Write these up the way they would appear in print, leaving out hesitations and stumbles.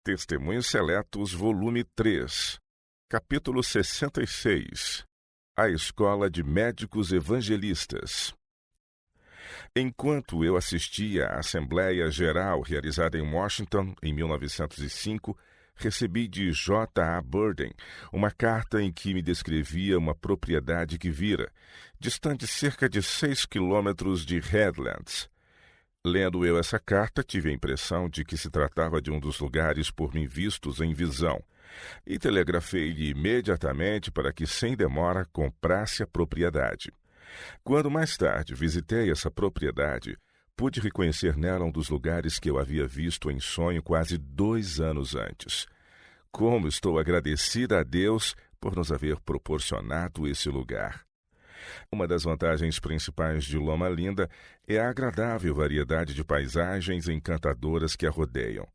Testemunhos Seletos, volume 3, capítulo 66. A Escola de Médicos Evangelistas. Enquanto eu assistia à Assembleia Geral realizada em Washington, em 1905, recebi de J. A. Burden uma carta em que me descrevia uma propriedade que vira, distante cerca de 6 quilômetros de Headlands. Lendo eu essa carta, tive a impressão de que se tratava de um dos lugares por mim vistos em visão, e telegrafei-lhe imediatamente para que, sem demora, comprasse a propriedade. Quando mais tarde visitei essa propriedade, pude reconhecer nela um dos lugares que eu havia visto em sonho quase 2 anos antes. Como estou agradecida a Deus por nos haver proporcionado esse lugar. Uma das vantagens principais de Loma Linda é a agradável variedade de paisagens encantadoras que a rodeiam.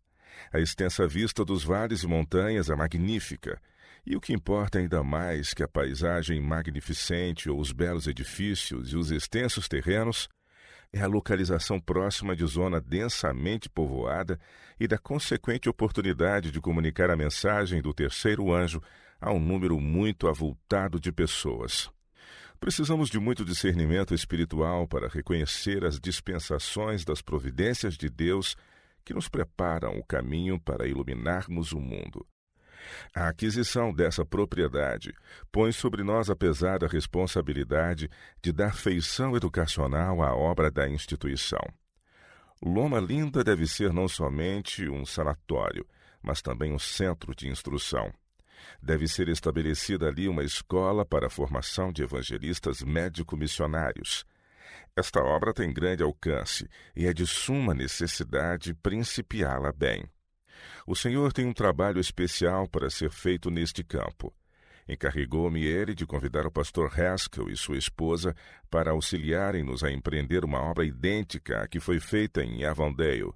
A extensa vista dos vales e montanhas é magnífica, e o que importa ainda mais que a paisagem magnificente ou os belos edifícios e os extensos terrenos é a localização próxima de zona densamente povoada e da consequente oportunidade de comunicar a mensagem do terceiro anjo a um número muito avultado de pessoas. Precisamos de muito discernimento espiritual para reconhecer as dispensações das providências de Deus que nos preparam o caminho para iluminarmos o mundo. A aquisição dessa propriedade põe sobre nós a pesada responsabilidade de dar feição educacional à obra da instituição. Loma Linda deve ser não somente um sanatório, mas também um centro de instrução. Deve ser estabelecida ali uma escola para a formação de evangelistas médico-missionários. Esta obra tem grande alcance e é de suma necessidade principiá-la bem. O Senhor tem um trabalho especial para ser feito neste campo. Encarregou-me ele de convidar o pastor Haskell e sua esposa para auxiliarem-nos a empreender uma obra idêntica à que foi feita em Avondale.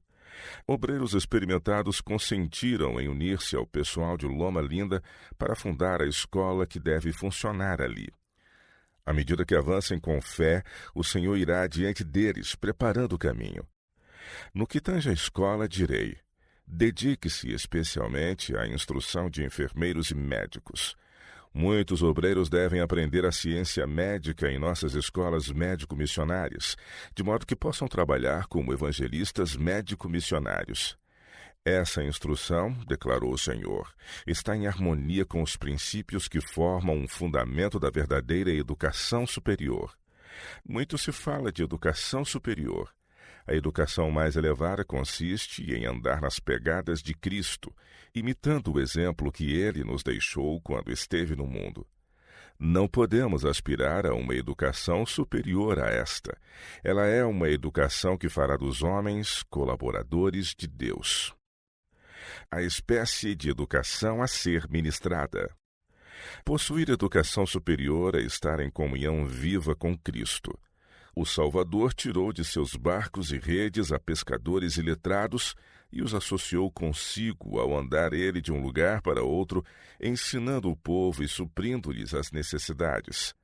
Obreiros experimentados consentiram em unir-se ao pessoal de Loma Linda para fundar a escola que deve funcionar ali. À medida que avancem com fé, o Senhor irá diante deles, preparando o caminho. No que tange à escola, direi: dedique-se especialmente à instrução de enfermeiros e médicos. Muitos obreiros devem aprender a ciência médica em nossas escolas médico-missionárias, de modo que possam trabalhar como evangelistas médico-missionários. Essa instrução, declarou o Senhor, está em harmonia com os princípios que formam um fundamento da verdadeira educação superior. Muito se fala de educação superior. A educação mais elevada consiste em andar nas pegadas de Cristo, imitando o exemplo que ele nos deixou quando esteve no mundo. Não podemos aspirar a uma educação superior a esta. Ela é uma educação que fará dos homens colaboradores de Deus. A espécie de educação a ser ministrada. Possuir educação superior é estar em comunhão viva com Cristo. O Salvador tirou de seus barcos e redes a pescadores iletrados e os associou consigo ao andar ele de um lugar para outro, ensinando o povo e suprindo-lhes as necessidades.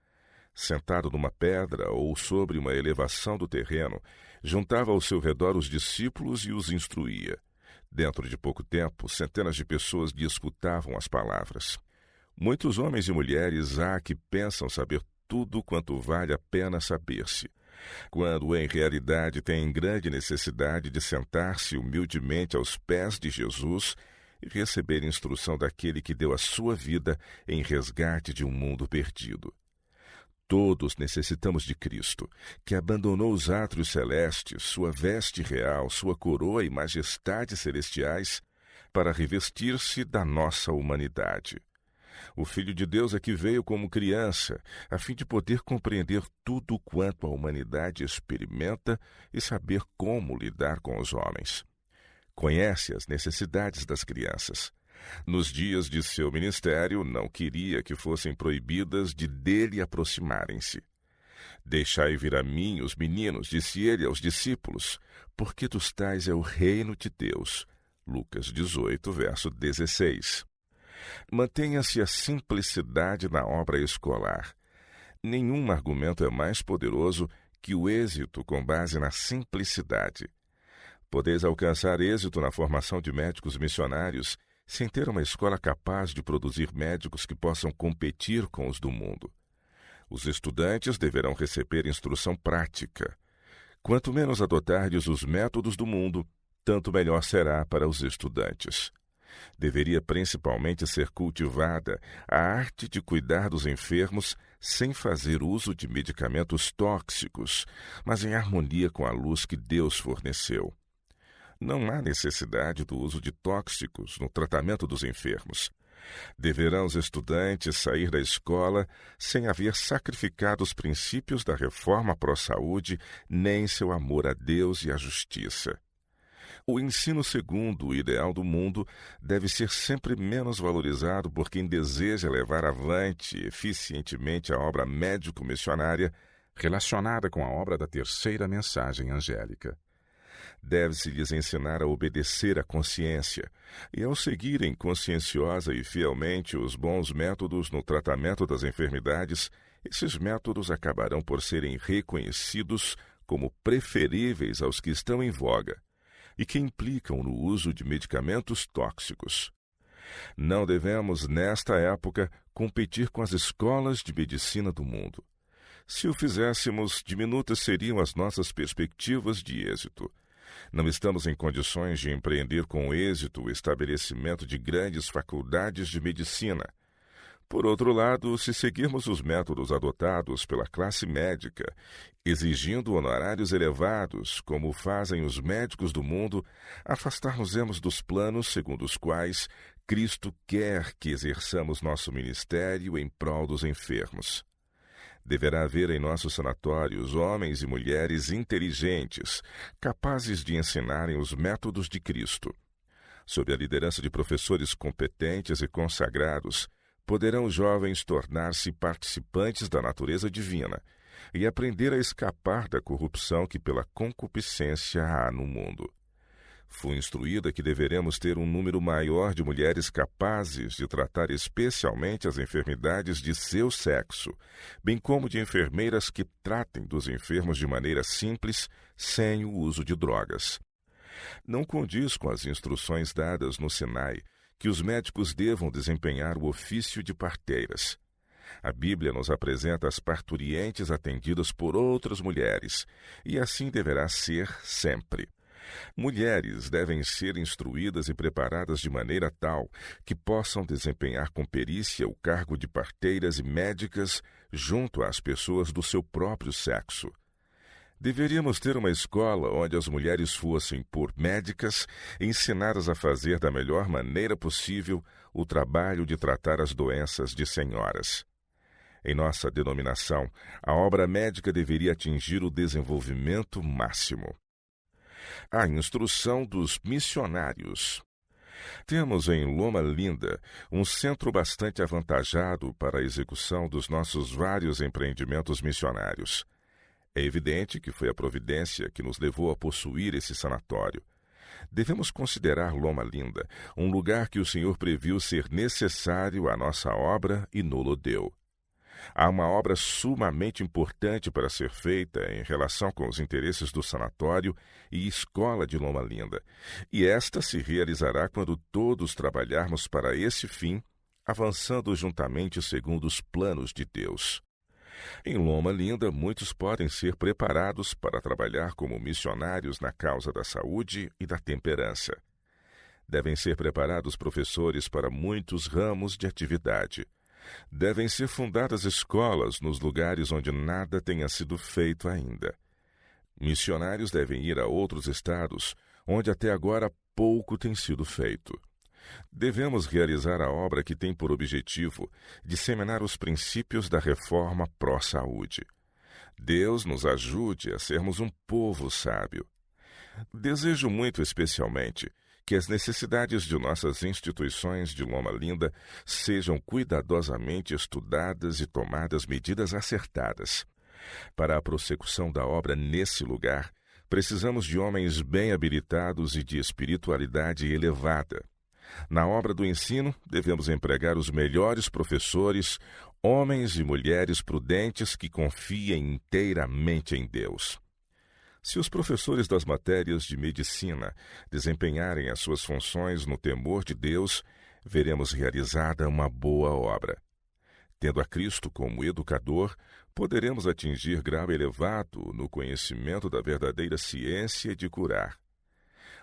Sentado numa pedra ou sobre uma elevação do terreno, juntava ao seu redor os discípulos e os instruía. Dentro de pouco tempo, centenas de pessoas lhe escutavam as palavras. Muitos homens e mulheres há que pensam saber tudo quanto vale a pena saber-se, quando em realidade têm grande necessidade de sentar-se humildemente aos pés de Jesus e receber instrução daquele que deu a sua vida em resgate de um mundo perdido. Todos necessitamos de Cristo, que abandonou os átrios celestes, sua veste real, sua coroa e majestade celestiais, para revestir-se da nossa humanidade. O Filho de Deus é que veio como criança, a fim de poder compreender tudo quanto a humanidade experimenta e saber como lidar com os homens. Conhece as necessidades das crianças. Nos dias de seu ministério, não queria que fossem proibidas de dele aproximarem-se. Deixai vir a mim os meninos, disse ele aos discípulos, porque dos tais é o reino de Deus. Lucas 18, verso 16. Mantenha-se a simplicidade na obra escolar. Nenhum argumento é mais poderoso que o êxito com base na simplicidade. Podeis alcançar êxito na formação de médicos missionários sem ter uma escola capaz de produzir médicos que possam competir com os do mundo. Os estudantes deverão receber instrução prática. Quanto menos adotardes os métodos do mundo, tanto melhor será para os estudantes. Deveria principalmente ser cultivada a arte de cuidar dos enfermos sem fazer uso de medicamentos tóxicos, mas em harmonia com a luz que Deus forneceu. Não há necessidade do uso de tóxicos no tratamento dos enfermos. Deverão os estudantes sair da escola sem haver sacrificado os princípios da reforma pró-saúde, nem seu amor a Deus e à justiça. O ensino segundo o ideal do mundo deve ser sempre menos valorizado por quem deseja levar avante eficientemente a obra médico-missionária relacionada com a obra da terceira mensagem angélica. Deve-se-lhes ensinar a obedecer à consciência e, ao seguirem conscienciosa e fielmente os bons métodos no tratamento das enfermidades, esses métodos acabarão por serem reconhecidos como preferíveis aos que estão em voga e que implicam no uso de medicamentos tóxicos. Não devemos, nesta época, competir com as escolas de medicina do mundo. Se o fizéssemos, diminutas seriam as nossas perspectivas de êxito. Não estamos em condições de empreender com êxito o estabelecimento de grandes faculdades de medicina. Por outro lado, se seguirmos os métodos adotados pela classe médica, exigindo honorários elevados, como fazem os médicos do mundo, afastar-nos-emos dos planos segundo os quais Cristo quer que exerçamos nosso ministério em prol dos enfermos. Deverá haver em nossos sanatórios homens e mulheres inteligentes, capazes de ensinarem os métodos de Cristo. Sob a liderança de professores competentes e consagrados, poderão os jovens tornar-se participantes da natureza divina e aprender a escapar da corrupção que pela concupiscência há no mundo. Fui instruída que deveremos ter um número maior de mulheres capazes de tratar especialmente as enfermidades de seu sexo, bem como de enfermeiras que tratem dos enfermos de maneira simples, sem o uso de drogas. Não condiz com as instruções dadas no Sinai que os médicos devam desempenhar o ofício de parteiras. A Bíblia nos apresenta as parturientes atendidas por outras mulheres, e assim deverá ser sempre. Mulheres devem ser instruídas e preparadas de maneira tal que possam desempenhar com perícia o cargo de parteiras e médicas junto às pessoas do seu próprio sexo. Deveríamos ter uma escola onde as mulheres fossem, por médicas, ensinadas a fazer da melhor maneira possível o trabalho de tratar as doenças de senhoras. Em nossa denominação, a obra médica deveria atingir o desenvolvimento máximo. A instrução dos missionários. Temos em Loma Linda um centro bastante avantajado para a execução dos nossos vários empreendimentos missionários. É evidente que foi a providência que nos levou a possuir esse sanatório. Devemos considerar Loma Linda um lugar que o Senhor previu ser necessário à nossa obra e no-lo deu. Há uma obra sumamente importante para ser feita em relação com os interesses do sanatório e escola de Loma Linda, e esta se realizará quando todos trabalharmos para esse fim, avançando juntamente segundo os planos de Deus. Em Loma Linda, muitos podem ser preparados para trabalhar como missionários na causa da saúde e da temperança. Devem ser preparados professores para muitos ramos de atividade. Devem ser fundadas escolas nos lugares onde nada tenha sido feito ainda. Missionários devem ir a outros estados, onde até agora pouco tem sido feito. Devemos realizar a obra que tem por objetivo disseminar os princípios da reforma pró-saúde. Deus nos ajude a sermos um povo sábio. Desejo muito especialmente que as necessidades de nossas instituições de Loma Linda sejam cuidadosamente estudadas e tomadas medidas acertadas. Para a prossecução da obra nesse lugar, precisamos de homens bem habilitados e de espiritualidade elevada. Na obra do ensino, devemos empregar os melhores professores, homens e mulheres prudentes que confiem inteiramente em Deus. Se os professores das matérias de medicina desempenharem as suas funções no temor de Deus, veremos realizada uma boa obra. Tendo a Cristo como educador, poderemos atingir grau elevado no conhecimento da verdadeira ciência de curar.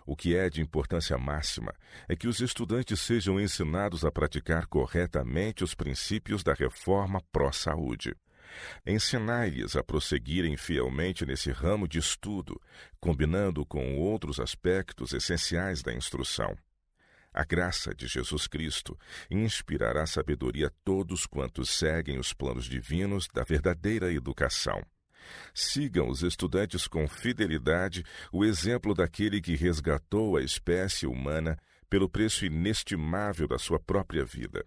O que é de importância máxima é que os estudantes sejam ensinados a praticar corretamente os princípios da reforma pró-saúde. Ensinai-lhes a prosseguirem fielmente nesse ramo de estudo, combinando com outros aspectos essenciais da instrução. A graça de Jesus Cristo inspirará sabedoria a todos quantos seguem os planos divinos da verdadeira educação. Sigam os estudantes com fidelidade o exemplo daquele que resgatou a espécie humana pelo preço inestimável da sua própria vida.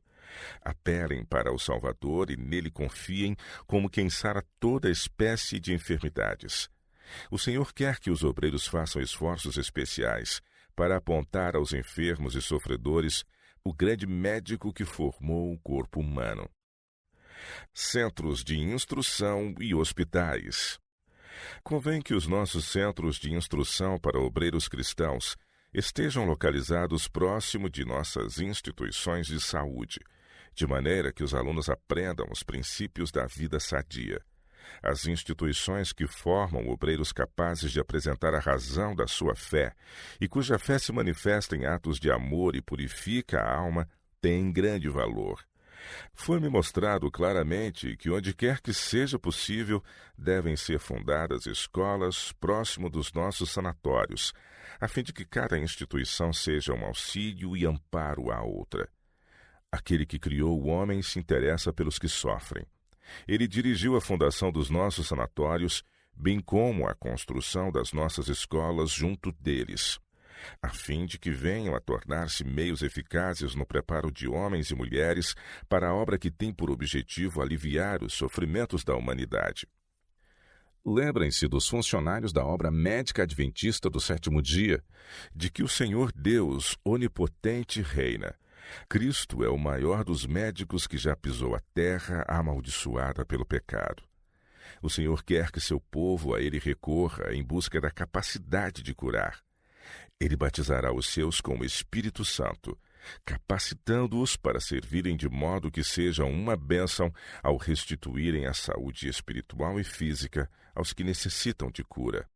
Apelem para o Salvador e nele confiem como quem sara toda espécie de enfermidades. O Senhor quer que os obreiros façam esforços especiais para apontar aos enfermos e sofredores o grande médico que formou o corpo humano. Centros de instrução e hospitais. Convém que os nossos centros de instrução para obreiros cristãos estejam localizados próximo de nossas instituições de saúde, de maneira que os alunos aprendam os princípios da vida sadia. As instituições que formam obreiros capazes de apresentar a razão da sua fé e cuja fé se manifesta em atos de amor e purifica a alma têm grande valor. Foi-me mostrado claramente que, onde quer que seja possível, devem ser fundadas escolas próximo dos nossos sanatórios, a fim de que cada instituição seja um auxílio e amparo à outra. Aquele que criou o homem se interessa pelos que sofrem. Ele dirigiu a fundação dos nossos sanatórios, bem como a construção das nossas escolas junto deles, a fim de que venham a tornar-se meios eficazes no preparo de homens e mulheres para a obra que tem por objetivo aliviar os sofrimentos da humanidade. Lembrem-se dos funcionários da obra médica adventista do sétimo dia, de que o Senhor Deus onipotente reina. Cristo é o maior dos médicos que já pisou a terra amaldiçoada pelo pecado. O Senhor quer que seu povo a ele recorra em busca da capacidade de curar. Ele batizará os seus com o Espírito Santo, capacitando-os para servirem de modo que sejam uma bênção ao restituírem a saúde espiritual e física aos que necessitam de cura.